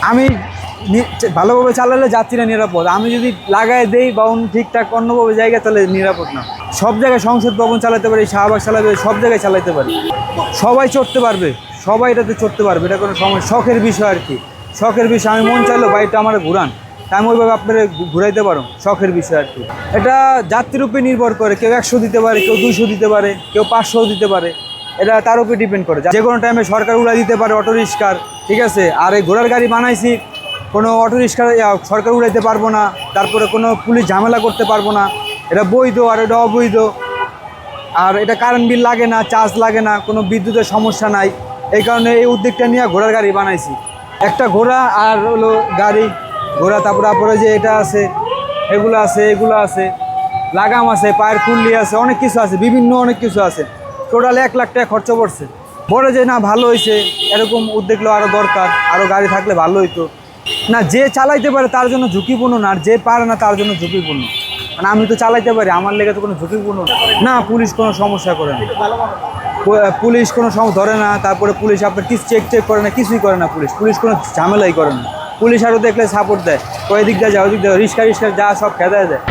আমি ভালোভাবে চালালে যাত্রীরা নিরাপদ, আমি যদি লাগাই দেই বা ঠিকঠাক অন্যভাবে জায়গা তাহলে নিরাপদ না। সব জায়গায় সংসদ ভবন চালাতে পারি, শাহবাগ চালাতে, সব জায়গায় চালাতে পারি, সবাই চড়তে পারবে, সবাই এটাতে চড়তে পারবে, এটা কোনো সময় শখের বিষয় আর কি। শখের বিষয়, আমি মন চাইলো বাইকটা আমার ঘুরান, তাই আমি ওইভাবে আপনারা ঘুরাইতে পারো, শখের বিষয় আর কি। এটা যাত্রীর উপরে নির্ভর করে, কেউ 100 দিতে পারে, কেউ 200 দিতে পারে, কেউ 500 দিতে পারে, এটা তার উপরে ডিপেন্ড করে। যে কোনো টাইমে সরকার উড়াই দিতে পারে অটো রিক্সার, ঠিক আছে। আর এই ঘোড়ার গাড়ি বানাইছি, কোনো অটো রিক্সার সরকার উড়াইতে পারবো না, তারপরে কোনো পুলিশ ঝামেলা করতে পারবো না, এটা বৈধ আর এটা অবৈধ। আর এটা কারেন্ট বিল লাগে না, চার্জ লাগে না, কোনো বিদ্যুতের সমস্যা নাই, এই কারণে এই উদ্যোগটা নিয়ে ঘোড়ার গাড়ি বানাইছি। একটা ঘোড়া আর হলো গাড়ি, ঘোড়া তারপরে যে এটা আছে, এগুলো আছে, এগুলো আছে, লাগাম আছে, পায়ের খুল্লি আছে, অনেক কিছু আছে, বিভিন্ন অনেক কিছু আছে। টোটাল 1 লাখ টাকা খরচা পড়ছে। বলে যে না ভালো হয়েছে, এরকম উদ্যোগ আরও দরকার, আরও গাড়ি থাকলে ভালো হইতো। না, যে চালাইতে পারে তার জন্য ঝুঁকিপূর্ণ না, আর যে পারে না তার জন্য ঝুঁকিপূর্ণ। মানে আমি তো চালাইতে পারি, আমার লেগে তো কোনো ঝুঁকিপূর্ণ না। পুলিশ কোনো সমস্যা করে না, পুলিশ কোনো ধরে না, তারপরে পুলিশ আপনার কিছু চেক করে না, কিছুই করে না। পুলিশ কোনো ঝামেলাই করে না। পুলিশ আরও দেখলে সাপোর্ট দেয়, ওই দিক দিয়ে যায়, ওই দিক দিয়ে রিক্সা যা সব খেদায় দেয়।